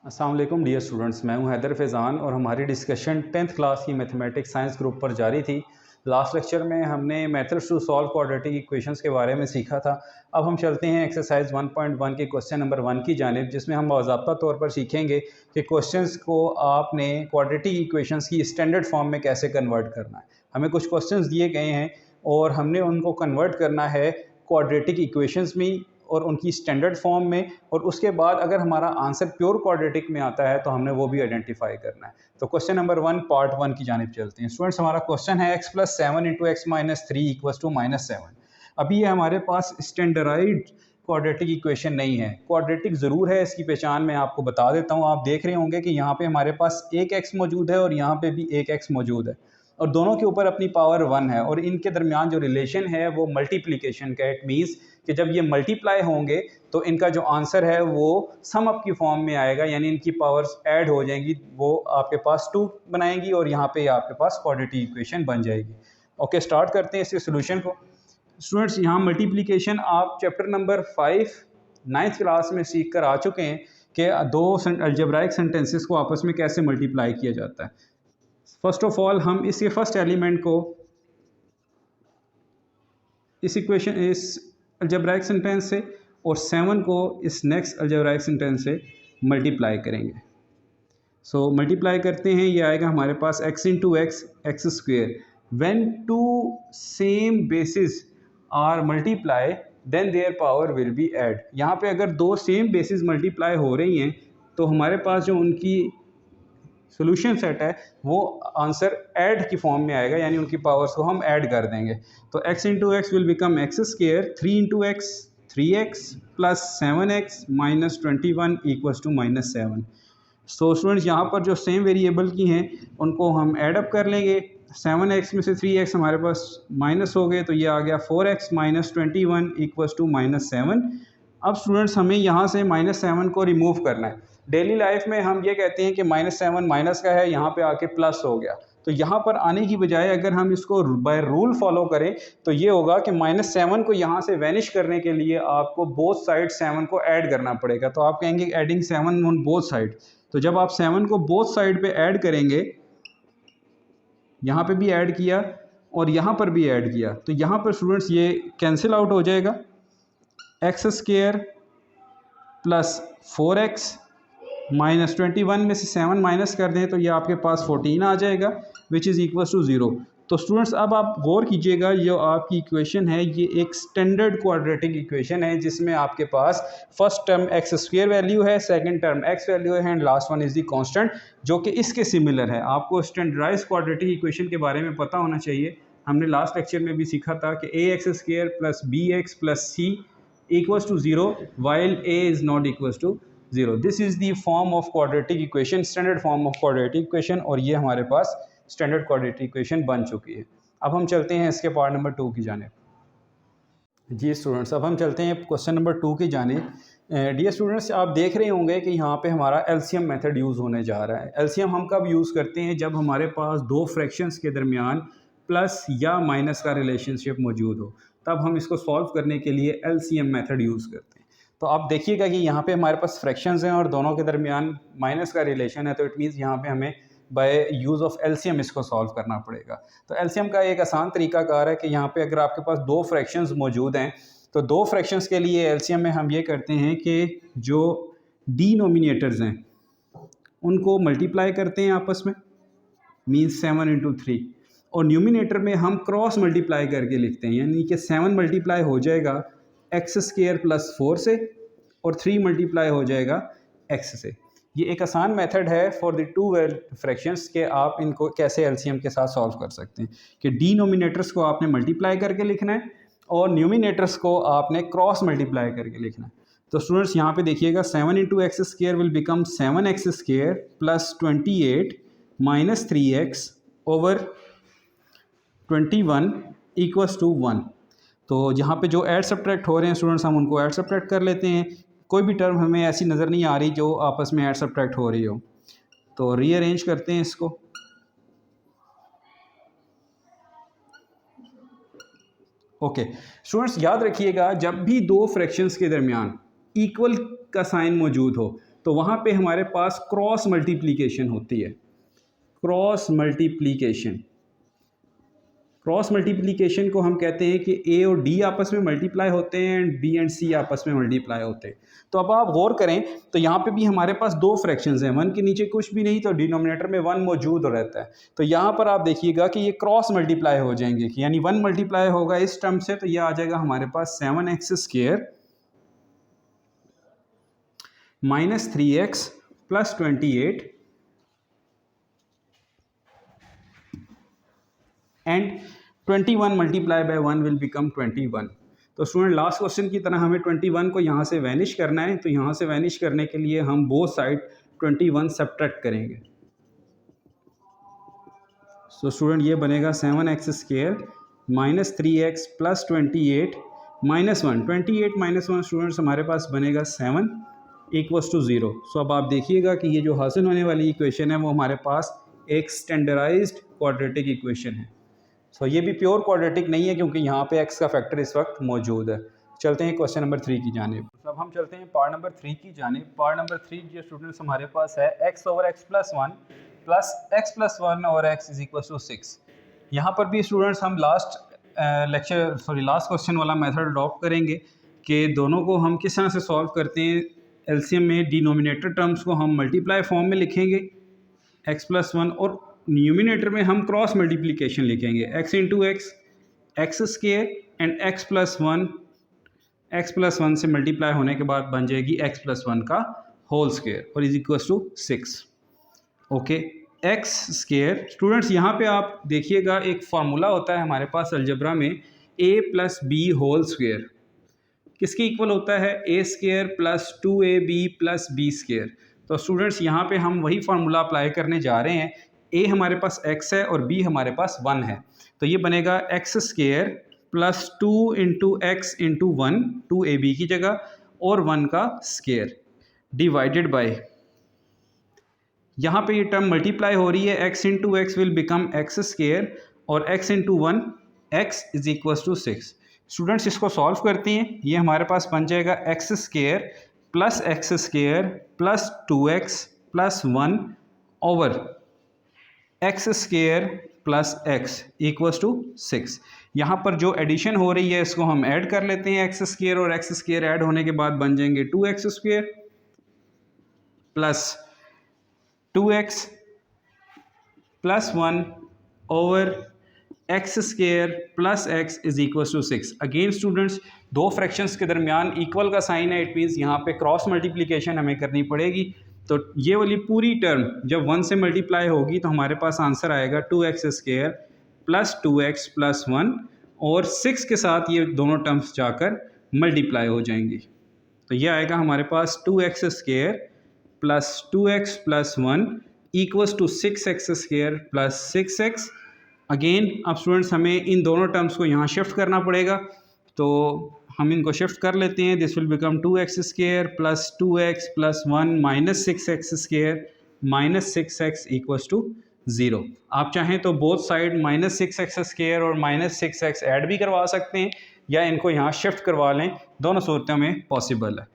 अस्सलाम वालेकुम dear students, मैं हूं हैदर फैज़ान और हमारी डिस्कशन 10th क्लास की मैथमेटिक्स साइंस ग्रुप पर जारी थी। लास्ट लेक्चर में हमने methods to solve quadratic equations के बारे में सीखा था। अब हम चलते हैं एक्सरसाइज 1.1 के क्वेश्चन नंबर 1 की जानिब, जिसमें हम बाज़ाब्ता तौर पर सीखेंगे कि क्वेश्चंस को आपने क्वाड्रेटिक इक्वेशंस की स्टैंडर्ड फॉर्म में कैसे कन्वर्ट करना है। हमें कुछ क्वेश्चंस दिए गए हैं और हमने उनको कन्वर्ट करना है क्वाड्रेटिक इक्वेशंस में और उनकी स्टैंडर्ड फॉर्म में, और उसके बाद अगर हमारा आंसर प्योर क्वाड्रेटिक में आता है तो हमने वो भी आइडेंटिफाई करना है। तो क्वेश्चन नंबर 1 पार्ट 1 की जानिब चलते हैं। स्टूडेंट्स, हमारा क्वेश्चन है x + 7 × x - 3 = -7। अभी ये हमारे पास स्टैंडर्डाइज्ड क्वाड्रेटिक इक्वेशन नहीं है। क्वाड्रेटिक ज़रूर है, इसकी पहचान मैं आपको बता देता हूँ। आप देख रहे होंगे कि यहाँ पे हमारे पास एक x मौजूद है और यहाँ पे भी एक x मौजूद है, और दोनों के ऊपर अपनी पावर 1 है, और इनके दरमियान जो रिलेशन है वो मल्टीप्लिकेशन का। इट मीन्स कि जब ये मल्टीप्लाई होंगे तो इनका जो आंसर है वो सम अप की फॉर्म में आएगा, यानी इनकी पावर्स ऐड हो जाएंगी, वो आपके पास 2 बनाएंगी और यहाँ पे आपके पास क्वाड्रेटिक इक्वेशन बन जाएगी। ओके, स्टार्ट करते हैं इसके सोल्यूशन को। स्टूडेंट्स, यहाँ मल्टीप्लिकेशन आप चैप्टर नंबर 5 9th क्लास में सीख कर आ चुके हैं कि दो अलजेब्राइक सेंटेंसेस को आपस में कैसे मल्टीप्लाई किया जाता है। फर्स्ट ऑफ ऑल हम इसके फर्स्ट एलिमेंट को इस इक्वेशन इस अलजेब्राइक सेंटेंस से और 7 को इस नेक्स्ट अलजेब्राइक सेंटेंस से मल्टीप्लाई करेंगे। सो मल्टीप्लाई करते हैं, ये आएगा हमारे पास x × x x²। When two same basis are multiply then their power will be add. यहाँ पे अगर दो सेम बेसिस मल्टीप्लाई हो रही हैं तो हमारे पास जो उनकी सोल्यूशन सेट है वो आंसर ऐड की फॉर्म में आएगा, यानी उनकी पावर्स को हम ऐड कर देंगे। तो x × x will become x², 3 × x 3x + 7x - 21 = -7। So students, यहाँ पर जो सेम वेरिएबल की हैं उनको हम ऐड अप कर लेंगे। 7x में से 3x हमारे पास माइनस हो गए, तो ये आ गया 4x - 21 = -7। अब स्टूडेंट्स, हमें यहाँ से -7 को रिमूव करना है। डेली लाइफ में हम ये कहते हैं कि -7 माइनस का है, यहाँ पे आके प्लस हो गया। तो यहाँ पर आने की बजाय अगर हम इसको बाय रूल फॉलो करें तो ये होगा कि -7 को यहाँ से वैनिश करने के लिए आपको बोथ साइड 7 को ऐड करना पड़ेगा। तो आप कहेंगे एडिंग 7 ऑन बोथ साइड। तो जब आप 7 को बोथ साइड पे ऐड करेंगे, यहाँ पे भी ऐड किया और यहाँ पर भी ऐड किया, तो यहाँ पर स्टूडेंट्स ये कैंसिल आउट हो जाएगा। x² + 4x -21 में से 7 माइनस कर दें तो ये आपके पास 14 आ जाएगा, विच इज़ इक्वल टू 0। तो स्टूडेंट्स, अब आप गौर कीजिएगा, जो आपकी इक्वेशन है ये एक स्टैंडर्ड क्वाड्रेटिक इक्वेशन है, जिसमें आपके पास फर्स्ट टर्म x² वैल्यू है, सेकंड टर्म x वैल्यू है, and last one is the constant, जो कि इसके सिमिलर है। आपको स्टैंडर्डाइज्ड क्वाड्रेटिक इक्वेशन के बारे में पता होना चाहिए। हमने लास्ट लेक्चर में भी सीखा था कि ax² + bx + c = 0 while a is not equals to 0। This is the form of quadratic equation, standard form of quadratic equation, और ये हमारे पास स्टैंडर्ड क्वाड्रेटिक इक्वेशन बन चुकी है। अब हम चलते हैं इसके पार्ट नंबर 2 की जानिब। जी स्टूडेंट्स, अब हम चलते हैं क्वेश्चन नंबर 2 की जानिब। डियर स्टूडेंट्स, आप देख रहे होंगे कि यहाँ पे हमारा एलसीएम मेथड यूज़ होने जा रहा है। एलसीएम हम कब यूज़ करते हैं? जब हमारे पास दो फ्रैक्शंस के दरमियान प्लस या माइनस का रिलेशनशिप मौजूद हो, तब हम इसको सॉल्व करने के लिए एलसीएम मेथड यूज़ करते हैं। तो आप देखिएगा कि यहाँ पे हमारे पास फ्रैक्शंस हैं और दोनों के दरमियान माइनस का रिलेशन है, तो इट मीन्स यहाँ पे हमें बाय यूज़ ऑफ एलसीएम इसको सॉल्व करना पड़ेगा। तो एलसीएम का एक आसान तरीकाकार है कि यहाँ पे अगर आपके पास दो फ्रैक्शंस मौजूद हैं तो दो फ्रैक्शंस के लिए एलसीएम में हम ये करते हैं कि जो डिनोमिनेटर्स हैं उनको मल्टीप्लाई करते हैं आपस में, मीन्स 7 × 3, और न्यूमिनेटर में हम क्रॉस मल्टीप्लाई करके लिखते हैं, यानी कि 7 मल्टीप्लाई हो जाएगा x² + 4 से और 3 मल्टीप्लाई हो जाएगा x से। ये एक आसान मेथड है फॉर द टू फ्रैक्शंस के आप इनको कैसे एलसीएम के साथ सॉल्व कर सकते हैं कि डिनोमिनेटर्स को आपने मल्टीप्लाई करके लिखना है और न्यूमिनेटर्स को आपने क्रॉस मल्टीप्लाई करके लिखना है। तो स्टूडेंट्स, यहाँ पे देखिएगा 7 × x² will become 7x² + 28 - 3x / 21 = 1। तो जहाँ पे जो ऐड सब्ट्रैक्ट हो रहे हैं स्टूडेंट्स, हम उनको ऐड सब्ट्रैक्ट कर लेते हैं। कोई भी टर्म हमें ऐसी नज़र नहीं आ रही जो आपस में ऐड सब्ट्रैक्ट हो रही हो, तो रीअरेंज करते हैं इसको। ओके स्टूडेंट्स, याद रखिएगा, जब भी दो फ्रैक्शंस के दरमियान इक्वल का साइन मौजूद हो तो वहाँ पे हमारे पास क्रॉस मल्टीप्लिकेशन होती है। क्रॉस मल्टीप्लिकेशन को हम कहते हैं कि ए और डी आपस में मल्टीप्लाई होते हैं एंड बी एंड सी आपस में मल्टीप्लाई होते हैं। तो अब आप गौर करें तो यहाँ पे भी हमारे पास दो फ्रैक्शंस हैं, वन के नीचे कुछ भी नहीं तो डिनोमिनेटर में वन मौजूद रहता है। तो यहाँ पर आप देखिएगा कि ये क्रॉस मल्टीप्लाई हो जाएंगे, यानी वन मल्टीप्लाई होगा इस टर्म से, तो ये आ जाएगा हमारे पास 7x² minus 3x plus 28 and 21 multiply by 1 will become 21। तो स्टूडेंट लास्ट क्वेश्चन की तरह हमें 21 को यहाँ से वैनिश करना है, तो यहाँ से वैनिश करने के लिए हम बोथ साइड 21 सब्ट्रैक्ट करेंगे। सो स्टूडेंट ये बनेगा 7x² minus 3x plus 28 minus 1, 28 minus 1 students हमारे पास बनेगा 7 इक्वल्स टू 0। सो अब आप देखिएगा कि ये जो हासिल होने वाली इक्वेशन है वो हमारे पास एक स्टैंडर्डाइज्ड क्वाड्रेटिक इक्वेशन है। सो ये भी प्योर क्वाड्रेटिक नहीं है क्योंकि यहाँ पे x का फैक्टर इस वक्त मौजूद है। चलते हैं क्वेश्चन नंबर 3 की जानिब। तो अब हम चलते हैं पार्ट नंबर 3 की जानिब। पार्ट नंबर 3 जो स्टूडेंट्स हमारे पास है x over x plus 1 plus x plus 1 over x is equal to 6। यहाँ पर भी स्टूडेंट्स हम लास्ट क्वेश्चन वाला मेथड अडॉप्ट करेंगे कि दोनों को हम किस तरह से सॉल्व करते हैं। एलसीएम में डिनोमिनेटर टर्म्स को हम मल्टीप्लाई फॉर्म में लिखेंगे x प्लस 1 और न्यूमिनेटर में हम क्रॉस मल्टीप्लिकेशन लिखेंगे x into x square and x plus 1 से मल्टीप्लाई होने के बाद बन जाएगी x प्लस 1 का होल स्क्वायर और is equal to 6। Okay, x square students यहाँ पे आप देखिएगा एक फार्मूला होता है हमारे पास अलजेब्रा में a plus B whole square किसके इक्वल होता है a square plus 2ab plus B square. तो स्टूडेंट्स यहाँ पे हम वही फार्मूला अप्लाई करने जा रहे हैं। a हमारे पास x है और b हमारे पास 1 है, तो ये बनेगा x square plus 2 into x into 1, 2ab की जगह और 1 का स्क्वायर डिवाइडेड बाय, यहाँ पे ये टर्म मल्टीप्लाई हो रही है, x into x will become x square और x into 1 x is equal to 6। Students इसको सॉल्व करते हैं, ये हमारे पास बन जाएगा x square plus 2x plus 1 over x square plus x equals to 6। यहाँ पर जो एडिशन हो रही है इसको हम ऐड कर लेते हैं, एक्स स्क्वायर और एक्स स्क्वायर ऐड होने के बाद बन जाएंगे 2x square plus 2x plus 1 over x square plus x is equal to 6। Again students दो फ्रैक्शंस के दरमियान इक्वल का साइन है, इट मीन्स यहाँ पे क्रॉस मल्टीप्लिकेशन हमें करनी पड़ेगी। तो ये वाली पूरी टर्म जब 1 से मल्टीप्लाई होगी तो हमारे पास आंसर आएगा 2x square plus 2x plus 1 और 6 के साथ ये दोनों टर्म्स जाकर मल्टीप्लाई हो जाएंगी। तो ये आएगा हमारे पास 2x square plus 2x plus 1 equals to 6x square plus 6x। Again अब स्टूडेंट्स हमें इन दोनों टर्म्स को यहाँ शिफ्ट करना पड़ेगा, तो हम इनको शिफ्ट कर लेते हैं। This will become 2x square plus 2x plus 1 minus 6x square minus 6x equals to 0। आप चाहें तो both side minus 6x square और माइनस 6x ऐड भी करवा सकते हैं या इनको यहाँ शिफ्ट करवा लें, दोनों सूरतों में पॉसिबल है।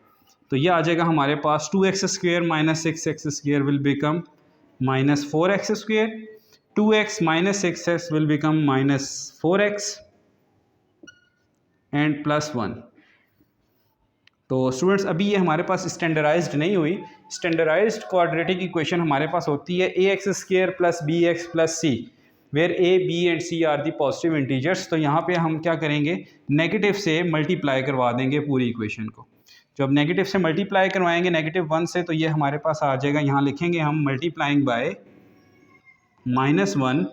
तो ये आ जाएगा हमारे पास 2x square minus 6x square will become minus 4x square, 2x minus 6x will become minus 4x and plus 1। तो स्टूडेंट्स अभी ये हमारे पास स्टैंडर्डाइज्ड नहीं हुई। स्टैंडर्डाइज्ड क्वाड्रेटिक इक्वेशन हमारे पास होती है ax square plus bx plus c where a b and c are the positive integers. तो यहाँ पे हम क्या करेंगे, नेगेटिव से मल्टीप्लाई करवा देंगे पूरी इक्वेशन को। जब नेगेटिव से मल्टीप्लाई करवाएंगे -1 से, तो ये हमारे पास आ जाएगा, यहाँ लिखेंगे हम multiplying by -1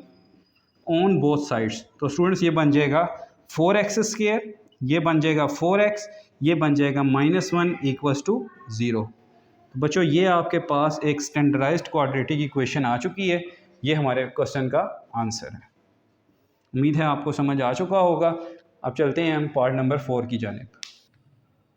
on both sides. तो स्टूडेंट्स ये बन जाएगा 4x स्क्वायर, ये बन जाएगा 4x, ये बन जाएगा -1 इक्वल्स टू 0। तो बच्चों ये आपके पास एक स्टैंडर्डाइज्ड क्वाड्रेटिक इक्वेशन आ चुकी है, ये हमारे क्वेश्चन का आंसर है। उम्मीद है आपको समझ आ चुका होगा। अब चलते हैं हम पार्ट नंबर 4 की जानिब।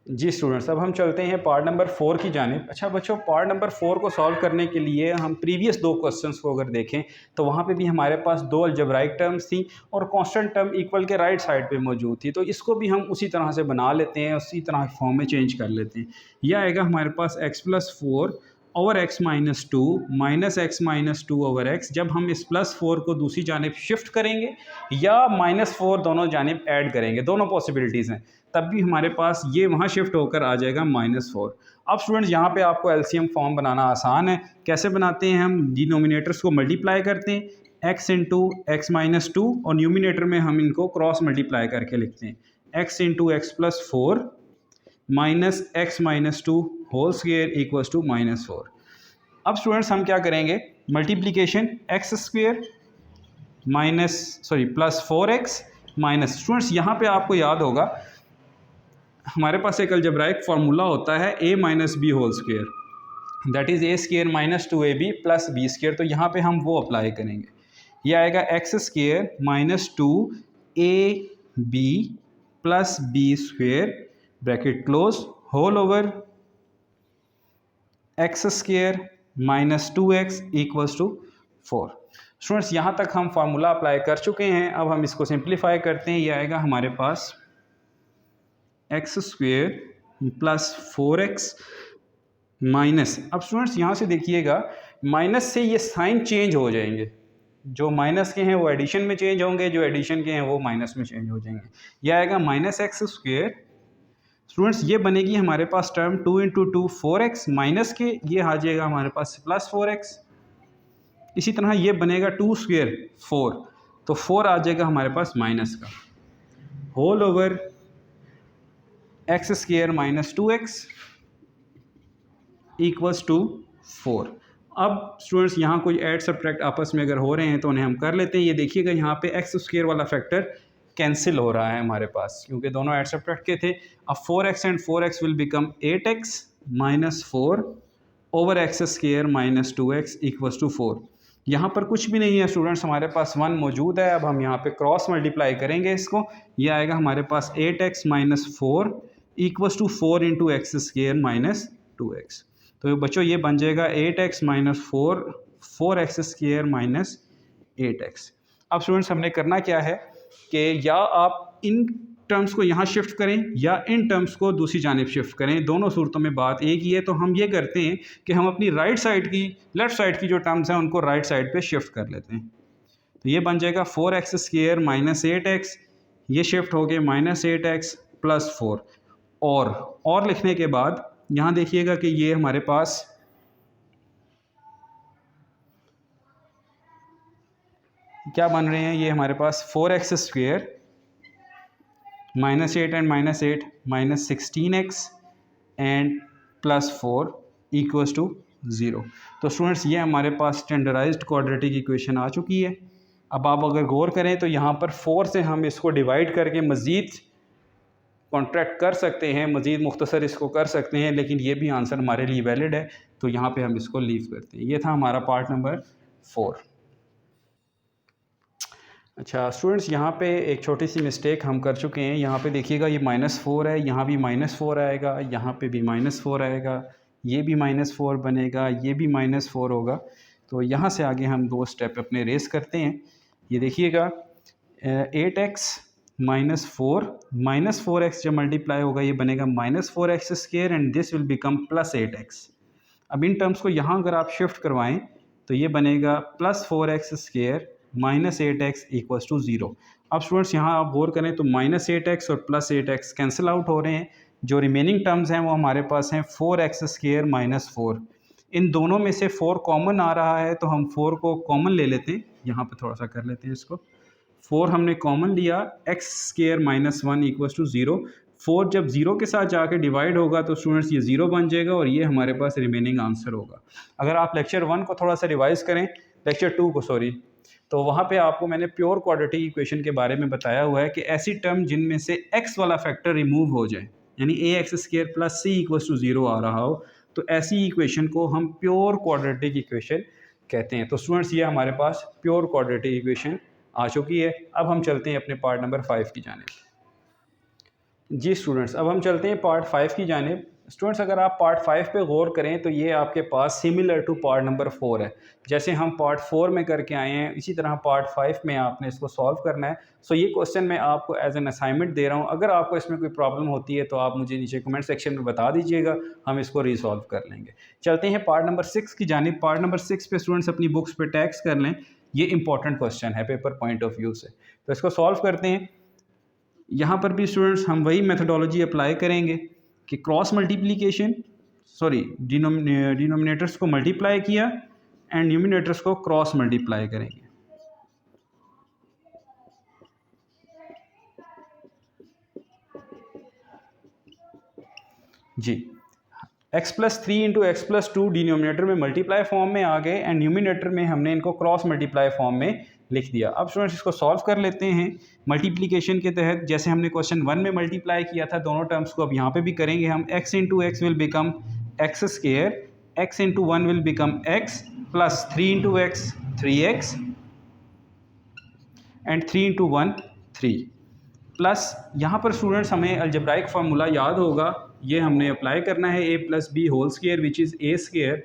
जी स्टूडेंट्स अब हम चलते हैं पार्ट नंबर 4 की जानिब। अच्छा बच्चों पार्ट नंबर 4 को सॉल्व करने के लिए हम प्रीवियस 2 क्वेश्चंस को अगर देखें तो वहाँ पे भी हमारे पास 2 अलजेब्राइक टर्म्स थी और कांस्टेंट टर्म इक्वल के राइट साइड पे मौजूद थी। तो इसको भी हम उसी तरह से बना लेते हैं, उसी तरह फॉर्म में चेंज कर लेते हैं। यह आएगा हमारे पास x plus 4 over x minus to minus x minus to over x, जब हम इस +4 को दूसरी जानिब शिफ्ट करेंगे या -4 दोनों जानिब ऐड करेंगे, दोनों पॉसिबिलिटीज़ हैं, तब भी हमारे पास ये वहाँ शिफ्ट होकर आ जाएगा -4। अब स्टूडेंट्स यहाँ पे आपको एलसीएम फॉर्म बनाना आसान है। कैसे बनाते हैं? हम डिनोमिनेटर्स को मल्टीप्लाई करते हैं, x into x minus two, और न्यूमिनेटर में हम इनको क्रॉस मल्टीप्लाई करके लिखते हैं, x into x plus 4 minus x minus two whole square equals to -4। अब स्टूडेंट्स हम क्या करेंगे? Multiplication x square plus 4x minus, students यहाँ पे आपको याद होगा हमारे पास एक अलजेब्राइक फार्मूला होता है a minus B whole square, that is a square minus 2ab plus B square. तो यहाँ पे हम वो अप्लाई करेंगे, ये आएगा x square minus 2ab plus B square bracket close whole over x square minus 2x equals to 4। Students यहाँ तक हम फार्मूला अप्लाई कर चुके हैं। अब हम इसको सिंप्लीफाई करते हैं, ये आएगा हमारे पास X square plus 4x minus, अब स्टूडेंट्स यहाँ से देखिएगा माइनस से ये साइन चेंज हो जाएंगे, जो माइनस के हैं वो एडिशन में चेंज होंगे, जो एडिशन के हैं वो माइनस में चेंज हो जाएंगे। यह आएगा माइनस एक्स स्क्वेयर, स्टूडेंट्स ये बनेगी हमारे पास टर्म 2 इंटू 2 4x माइनस के, ये आ जाएगा हमारे पास प्लस 4x। इसी तरह ये बनेगा 2 स्क्वेयर 4, तो 4 आ जाएगा हमारे पास माइनस का whole over x square minus 2x equals to 4। अब स्टूडेंट्स यहाँ कोई ऐड सब्ट्रैक्ट आपस में अगर हो रहे हैं तो उन्हें हम कर लेते हैं। ये देखिएगा यहाँ पे एक्स स्क्वेयर वाला फैक्टर कैंसिल हो रहा है हमारे पास, क्योंकि दोनों ऐड सब्ट्रैक्ट के थे। अब 4x and 4x will become 8x minus 4 over x square minus 2x equals to 4। यहाँ पर कुछ भी नहीं है स्टूडेंट्स, हमारे पास 1 मौजूद है। अब हम यहाँ पे क्रॉस मल्टीप्लाई करेंगे इसको, ये आएगा हमारे पास 8x minus 4 equals to 4 into x square minus 2x। तो बच्चों ये बन जाएगा 8x minus 4 x square minus 8x। अब स्टूडेंट्स हमने करना क्या है कि या आप इन टर्म्स को यहाँ शिफ्ट करें या इन टर्म्स को दूसरी जानिब शिफ्ट करें, दोनों सूरतों में बात एक ही है। तो हम ये करते हैं कि हम अपनी राइट साइड की लेफ़्ट साइड की जो टर्म्स हैं उनको राइट साइड पे शिफ्ट कर लेते हैं। तो ये बन जाएगा 4x स्क्वेयर माइनस 8x, ये शिफ्ट हो गए माइनस 8x प्लस 4। और लिखने के बाद यहाँ देखिएगा कि ये हमारे पास क्या बन रहे हैं, ये हमारे पास 4x square minus 8 and minus 8 minus 16x and plus 4 equals to 0। तो स्टूडेंट्स ये हमारे पास स्टैंडर्डाइज्ड क्वाड्रेटिक इक्वेशन आ चुकी है। अब आप अगर गौर करें तो यहाँ पर 4 से हम इसको डिवाइड करके मज़ीद कॉन्ट्रैक्ट कर सकते हैं, मज़ीद मुख्तसर इसको कर सकते हैं, लेकिन ये भी आंसर हमारे लिए वैलिड है, तो यहाँ पे हम इसको लीव करते हैं। ये था हमारा पार्ट नंबर 4। अच्छा स्टूडेंट्स, यहाँ पे एक छोटी सी मिस्टेक हम कर चुके हैं। यहाँ पे देखिएगा ये -4 है, यहाँ भी -4 आएगा, यहाँ पे भी -4 आएगा, ये भी -4 बनेगा, ये भी -4 होगा। तो यहाँ से आगे हम 2 स्टेप अपने रेस करते हैं। ये देखिएगा 8x माइनस 4x जब मल्टीप्लाई होगा ये बनेगा -4x square and this will become plus 8x। अब इन टर्म्स को यहाँ अगर आप शिफ्ट करवाएं तो ये बनेगा plus 4x square minus 8x equals to 0। अब स्टूडेंट्स यहाँ आप गौर करें तो -8x और प्लस 8x कैंसिल आउट हो रहे हैं। जो रिमेनिंग टर्म्स हैं वो हमारे पास हैं 4x स्क्वेयर माइनस 4। इन दोनों में से 4 कॉमन आ रहा है तो हम 4 को कॉमन ले लेते हैं। यहाँ पे थोड़ा सा कर लेते हैं इसको, 4 हमने कॉमन लिया, x square minus 1 equals to 0। 4 जब 0 के साथ जाके डिवाइड होगा तो स्टूडेंट्स ये 0 बन जाएगा और ये हमारे पास रिमेनिंग आंसर होगा। अगर आप लेक्चर 1 को थोड़ा सा रिवाइज़ करें, लेक्चर 2 को सॉरी, तो वहाँ पे आपको मैंने प्योर क्वाड्रेटिक इक्वेशन के बारे में बताया हुआ है कि ऐसी टर्म जिनमें से x वाला फैक्टर रिमूव हो जाए, यानी ax square plus c equals to 0 आ रहा हो, तो ऐसी इक्वेशन को हम प्योर क्वाड्रेटिक इक्वेशन कहते हैं। तो स्टूडेंट्स ये हमारे पास प्योर क्वाड्रेटिक इक्वेशन आ चुकी है। अब हम चलते हैं अपने पार्ट नंबर 5 की जानिब। जी स्टूडेंट्स, अब हम चलते हैं पार्ट 5 की जानिब। स्टूडेंट्स अगर आप पार्ट 5 पे गौर करें तो ये आपके पास सिमिलर टू पार्ट नंबर 4 है। जैसे हम पार्ट 4 में करके आए हैं इसी तरह पार्ट 5 में आपने इसको सॉल्व करना है। सो ये क्वेश्चन मैं आपको एज एन असाइनमेंट दे रहा हूँ। अगर आपको इसमें कोई प्रॉब्लम होती है तो आप मुझे नीचे कमेंट सेक्शन में बता दीजिएगा, हम इसको रिसॉल्व कर लेंगे। चलते हैं पार्ट नंबर 6 की जानिब। पार्ट नंबर 6 पे स्टूडेंट्स अपनी बुक्स पे टैक्स कर लें, ये इंपॉर्टेंट क्वेश्चन है पेपर पॉइंट ऑफ व्यू से। तो इसको सॉल्व करते हैं। यहाँ पर भी स्टूडेंट्स हम वही मेथोडोलॉजी अप्लाई करेंगे कि क्रॉस मल्टीप्लिकेशन डिनोमिनेटर्स को मल्टीप्लाई किया एंड न्यूमिनेटर्स को क्रॉस मल्टीप्लाई करेंगे। जी, x plus 3 into x plus 2 denominator में मल्टीप्लाई फॉर्म में आ गए एंड न्यूमिनेटर में हमने इनको क्रॉस मल्टीप्लाई फॉर्म में लिख दिया। अब स्टूडेंट्स इसको सॉल्व कर लेते हैं मल्टीप्लिकेशन के तहत। जैसे हमने क्वेश्चन 1 में मल्टीप्लाई किया था दोनों टर्म्स को, अब यहाँ पे भी करेंगे हम। x into x will become x square, x into 1 will become x plus 3 into x 3x and 3 into 1 3 plus यहाँ पर स्टूडेंट्स हमें अलजेब्राइक फार्मूला याद होगा, ये हमने अप्लाई करना है a plus B whole square which is a square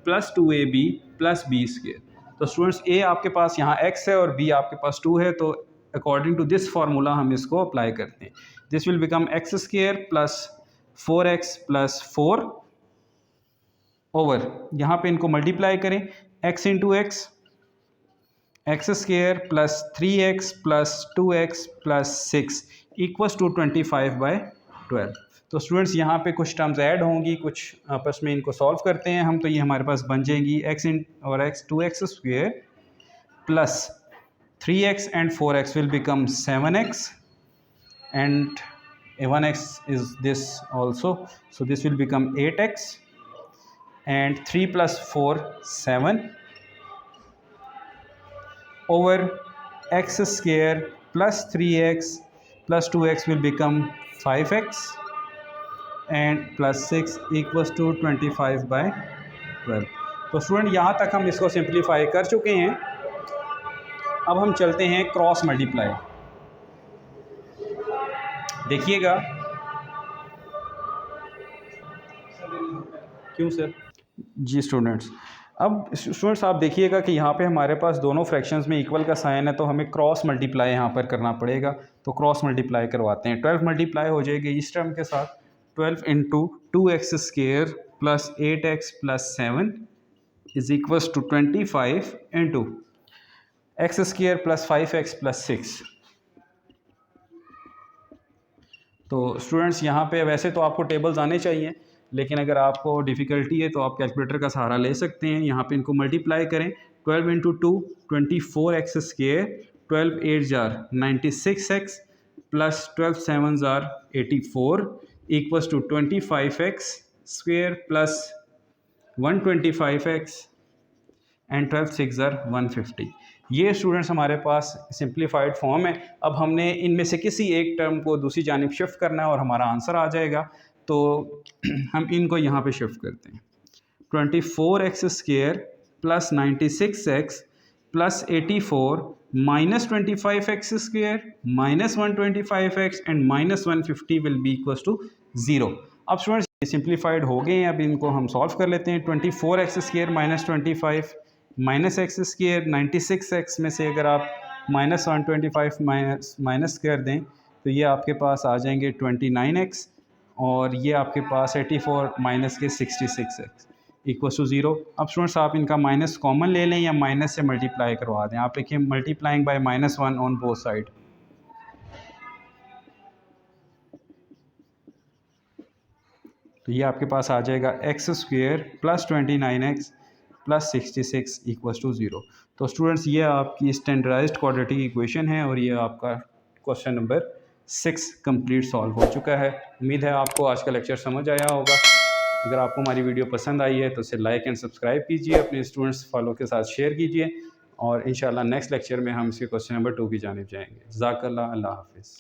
plus 2ab plus b square. तो स्टूडेंट्स a आपके पास यहाँ x है और b आपके पास 2 है, तो अकॉर्डिंग टू दिस फार्मूला हम इसको अप्लाई करते हैं। This will become x square plus 4x plus 4 over, यहाँ पे इनको मल्टीप्लाई करें, x into x x square plus 3x plus 2x plus 6 equals to 25/12। तो स्टूडेंट्स यहाँ पे कुछ टर्म्स ऐड होंगी, कुछ आपस में इनको सॉल्व करते हैं हम, तो ये हमारे पास बन जाएंगी x और x 2x square plus 3x and 4x will become 7x and 1x is this also, so this will become 8x and 3 plus 4 7 over x square plus 3x plus 2x will become 5x and plus 6 equals to 25/12। तो student यहाँ तक हम इसको simplify कर चुके हैं। अब हम चलते हैं क्रॉस मल्टीप्लाई। देखिएगा, क्यों सर? जी स्टूडेंट्स, अब स्टूडेंट्स आप देखिएगा कि यहाँ पे हमारे पास दोनों फ्रैक्शंस में इक्वल का साइन है, तो हमें क्रॉस मल्टीप्लाई यहाँ पर करना पड़ेगा। तो क्रॉस मल्टीप्लाई करवाते हैं। 12 मल्टीप्लाई हो जाएगी इस टर्म के साथ, 12 into 2x square plus 8x plus 7 is equals to 25 into x square plus 5x plus 6। तो स्टूडेंट्स यहाँ पे वैसे तो आपको टेबल्स आने चाहिए, लेकिन अगर आपको डिफ़िकल्टी है तो आप कैलकुलेटर का सहारा ले सकते हैं। यहाँ पे इनको मल्टीप्लाई करें, 12 इंटू 2 24x स्क्वायर, 12 8 जार 96x प्लस 12 7 जार 84 equals to 25x square plus 125x and 12 6 जार 150। ये स्टूडेंट्स हमारे पास सिंप्लीफाइड फॉर्म है। अब हमने इनमें से किसी एक टर्म को दूसरी जानिब शिफ्ट करना है और हमारा आंसर आ जाएगा। तो हम इनको यहाँ पे शिफ्ट करते हैं, 24x square plus 96x plus 84 minus 25x square minus 125x and minus 150 will be equals to 0। अब स्टूडेंट्स ये सिंप्लीफाइड हो गए हैं, अब इनको हम सॉल्व कर लेते हैं। 24x square minus 25 minus x square, 96x में से अगर आप माइनस 125 माइनस कर दें तो ये आपके पास आ जाएंगे 29x और ये आपके पास 84 माइनस के 66x इक्वल टू 0। अब स्टूडेंट्स आप इनका माइनस कॉमन ले लें या माइनस से मल्टीप्लाई करवा दें। आप देखिए multiplying by -1 on both side, तो ये आपके पास आ जाएगा x square plus 29x plus 66 equals to 0। तो स्टूडेंट्स ये आपकी स्टैंडर्डाइज्ड क्वाड्रेटिक इक्वेशन है और ये आपका क्वेश्चन नंबर 6 कंप्लीट सॉल्व हो चुका है। उम्मीद है आपको आज का लेक्चर समझ आया होगा। अगर आपको हमारी वीडियो पसंद आई है तो इसे लाइक एंड सब्सक्राइब कीजिए, अपने स्टूडेंट्स फॉलो के साथ शेयर कीजिए और इंशाल्लाह नेक्स्ट लेक्चर में हम इसके क्वेश्चन नंबर 2 की जानिब जाएंगे। जज़ाकल्लाह, अल्लाह हाफिज़।